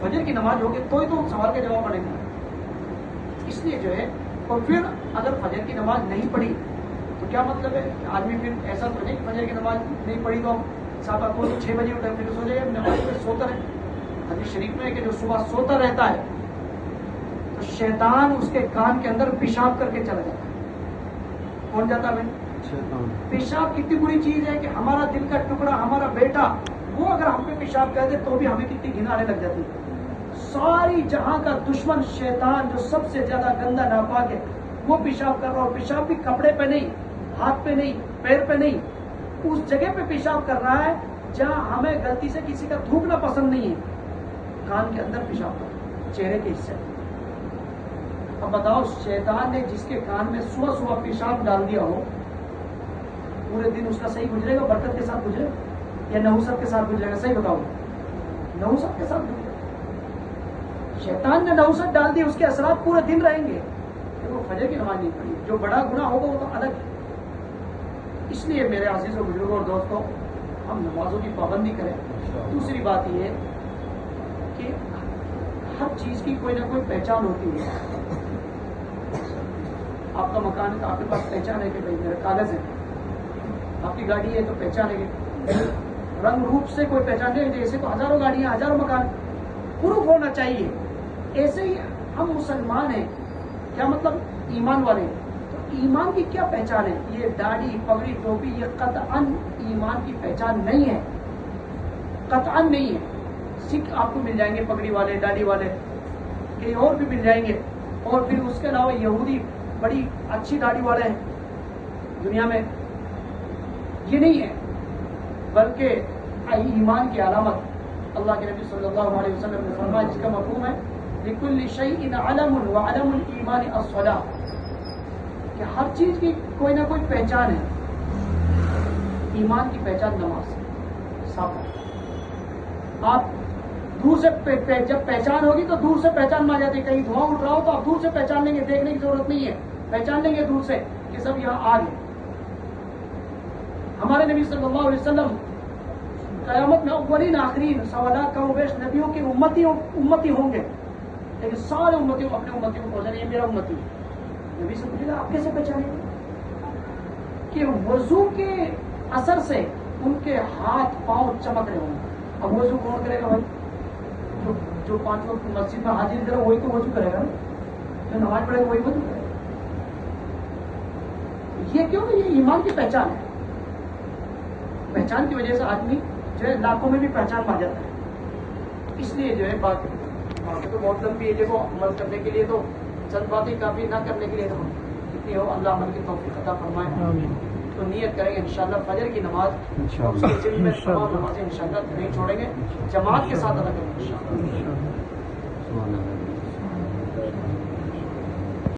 فجر کی نماز ہوگی تو ہی تو سوال کا جواب پڑے گا. اس لیے جو ہے اور پھر اگر فجر کی نماز نہیں پڑھی تو کیا مطلب ہے؟ آدمی پھر ایسا تو نہیں کہ فجر کی نماز نہیں پڑھی تو صاحب کو 6 بجے اٹھے پھر سو جائے نماز پہ سوتا رہے. حدیث شریف میں ہے کہ جو صبح سوتا رہتا ہے تو شیطان اس کے کان کے اندر پیشاب کر کے چلا جاتا ہے. کون جاتا ہے بھائی؟ پیشاب کتنی بری چیز ہے کہ ہمارا دل کا ٹکڑا ہمارا بیٹا وہ اگر ہم پہ پیشاب کر دے تو بھی ہمیں کتنی گھن آنے لگ جاتی ہے. ساری جہاں کا دشمن شیطان جو سب سے زیادہ گندا ناپاک ہے وہ پیشاب کر رہا اور پیشاب بھی کپڑے پہ نہیں، ہاتھ پہ نہیں، پیر پہ نہیں، اس جگہ پہ پیشاب کر رہا ہے جہاں ہمیں غلطی سے کسی کا تھوکنا پسند نہیں ہے. کان کے اندر پیشاب کر، چہرے کے حصے. اب بتاؤ شیطان نے جس کے کان میں صبح صبح پیشاب ڈال دیا ہو پورے دن اس کا صحیح گزرے گا؟ برکت کے ساتھ گزرے یا نحوست کے ساتھ گزرے گا؟ صحیح بتاؤ. نحوست کے ساتھ گزرے. شیطان نے نحوست ڈال دی، اس کے اثرات پورے دن رہیں گے. وہ فجر کی نماز نہیں پڑھی، جو بڑا گناہ ہوگا وہ تو الگ ہے. اس لیے میرے عزیز و بزرگوں اور دوستوں ہم نمازوں کی پابندی کریں. دوسری بات یہ ہے کہ ہر چیز کی کوئی نہ کوئی پہچان ہوتی ہے. آپ کا مکان ہے تو آپ کے پاس پہچان ہے کہ بھائی میرے کاغذ ہے. آپ کی گاڑی ہے تو پہچان ہے کہ رنگ روپ سے کوئی پہچان نہیں. جیسے تو ہزاروں گاڑیاں ہزاروں مکان پروف ہونا چاہیے. ایسے ہی ہم مسلمان ہیں. کیا مطلب؟ ایمان والے. تو ایمان کی کیا پہچان ہے؟ یہ داڑھی پگڑی ٹوپی یہ قطعاً ایمان کی پہچان نہیں ہے. قطعاً نہیں ہے. سکھ آپ کو مل جائیں گے پگڑی والے، داڑھی والے، کہیں اور بھی مل جائیں گے. اور پھر اس کے علاوہ یہودی بڑی اچھی داڑھی والے ہیں دنیا میں. یہ نہیں ہے، بلکہ ایمان کی علامت اللہ کے نبی صلی اللہ علیہ وسلم نے فرمایا جس کا مفہوم ہے لِكُلِّ شَيْءٍ عَلَمٌ وَعَلَمُ الْإِيمَانِ الصَّلَاةُ، کہ ہر چیز کی کوئی نہ کوئی پہچان ہے. ایمان کی پہچان نماز صاف. آپ دور سے جب پہچان ہوگی تو دور سے پہچان میں آ جاتی ہے. کہیں دھواں اٹھ رہا ہو تو آپ دور سے پہچان لیں گے، دیکھنے کی ضرورت نہیں ہے، پہچان لیں گے دور سے کہ سب یہاں آگ ہے. ہمارے نبی صلی اللہ علیہ وسلم قیامت میں اولین آخرین سوالات کا ویش نبیوں کے امتی ہوں گے، لیکن سارے امتیوں اپنے امتیوں کو پہنچانے یہ میرا امتی ہے. نبی سے پوچھے گا آپ کیسے پہچانیں گے؟ کہ وضو کے اثر سے ان کے ہاتھ پاؤں چمک رہے ہوں گے. اب وضو کون کرے گا بھائی؟ جو 5 وقت مسجد میں حاضر کرے وہی تو وضو کرے گا. جو نماز پڑھے گا وہی وضو کرے گا. یہ کیوں کہ یہ ایمان کی پہچان ہے. پہچان کی وجہ سے آدمی جو ہے لاکھوں میں بھی پہچان پا جاتا ہے. اس لیے جو ہے بات تو بہت لمبی ہے. دیکھو عمل کرنے کے لیے تو چند باتیں کافی، نہ کرنے کے لیے تو کتنی ہو. اللہ عمل کی توفیق عطا فرمائے. تو نیت کریں گے انشاءاللہ فجر کی نماز اس کے ذمہ میں تمام نمازیں انشاءاللہ نہیں چھوڑیں گے، جماعت کے ساتھ ادا کریں گے انشاءاللہ.